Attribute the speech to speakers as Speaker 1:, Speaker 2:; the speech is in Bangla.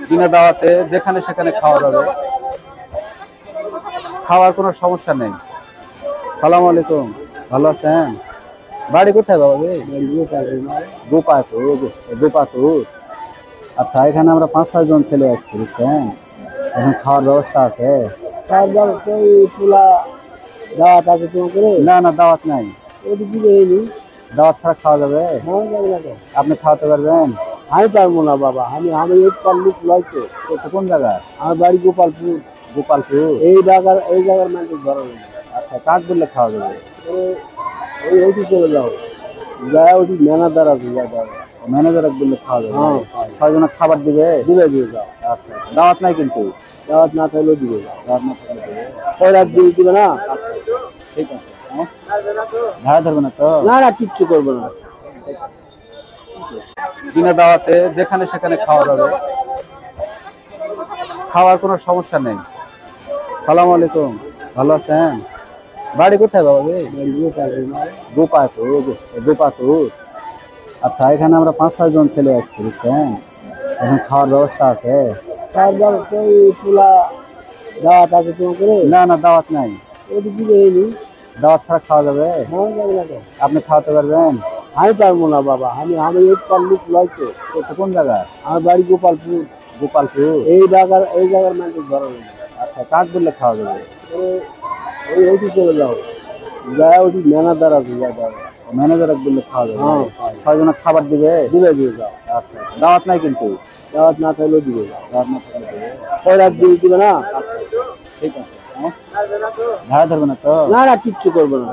Speaker 1: বিনা দাওয়াতে যেখানে সেখানে খাওয়া যাবে, খাওয়ার কোনো সমস্যা নেই। সালাম আলাইকুম, ভালো আছেন? বাড়ি কোথায় বাবা? গোপালপুর। গোপালপুর। আচ্ছা, এখানে আমরা 5-6 জন ছেলে আসছি, বুঝছেন? এখন খাওয়ার ব্যবস্থা আছে?
Speaker 2: দাওয়াত আছে তোমাকে?
Speaker 1: না না, দাওয়াত নাই।
Speaker 2: ওটি কি হয়নি?
Speaker 1: দাওয়াত ছাড়া খাওয়া যাবে? আপনি খাওয়াতে পারবেন?
Speaker 2: আমি পারবো না বাবা, আমি আমি এই লোক লয় তো।
Speaker 1: তো কোন জায়গা?
Speaker 2: আমার বাড়ি গোপালপুর।
Speaker 1: গোপালপুর।
Speaker 2: এই জায়গার মানুষ ধরো না।
Speaker 1: আচ্ছা, কাক বললে খাওয়া যাবে?
Speaker 2: ওইটি চলে যাও, যায় ওটি ম্যানেজার আছে,
Speaker 1: ম্যানেজার বললে খাওয়া যাবে?
Speaker 2: হ্যাঁ।
Speaker 1: 6 জনের খাবার দিবে?
Speaker 2: দিয়ে যাও।
Speaker 1: আচ্ছা, দাওয়াত নাই কিন্তু?
Speaker 2: দাওয়াত না থাকলেও দিবে যাও।
Speaker 1: দাওয়াত না থাকলে দিবে?
Speaker 2: ওই রাত দিবে না।
Speaker 1: ঠিক আছে। হ্যাঁ, ভাড়া ধরবে না তো?
Speaker 2: না না, কিচ্ছু করবো না।
Speaker 1: বিনা দাওয়াতে যেখানে সেখানে খাওয়া যাবে, খাওয়ার কোনো সমস্যা নেই। সালাম আলাইকুম, ভালো আছেন? বাড়ি কোথায় বাবা? গোপালপুর। গোপালপুর। আচ্ছা, এখানে আমরা 5-6 জন ছেলে আসছি, বুঝছেন? এখন খাওয়ার ব্যবস্থা আছে?
Speaker 2: দাওয়াত আছে তোমাকে?
Speaker 1: না না, দাওয়াত নাই।
Speaker 2: ওটি কি হয়নি?
Speaker 1: দাওয়াত ছাড়া খাওয়া যাবে? আপনি খাওয়াতে পারবেন?
Speaker 2: আমি পারবো না বাবা, আমি আমি এই লোক লয় তো।
Speaker 1: তো কোন জায়গা?
Speaker 2: আমার বাড়ি গোপালপুর।
Speaker 1: গোপালপুর।
Speaker 2: এই জায়গার মানুষ ধরো না।
Speaker 1: আচ্ছা, কাক বললে খাওয়া যাবে?
Speaker 2: ওইটি চলে যাও, যায় ওটি ম্যানেজার আছে,
Speaker 1: ম্যানেজার বললে খাওয়া যাবে?
Speaker 2: হ্যাঁ।
Speaker 1: 6 জনের খাবার দিবে?
Speaker 2: দিয়ে যাও।
Speaker 1: আচ্ছা, দাওয়াত নাই কিন্তু?
Speaker 2: দাওয়াত না থাকলেও দিবে যাও।
Speaker 1: দাওয়াত না থাকলে দিবে?
Speaker 2: ওই রাত দিবে না।
Speaker 1: ঠিক আছে। হ্যাঁ, ভাড়া ধরবে না তো?
Speaker 2: না না, কিচ্ছু করবো না।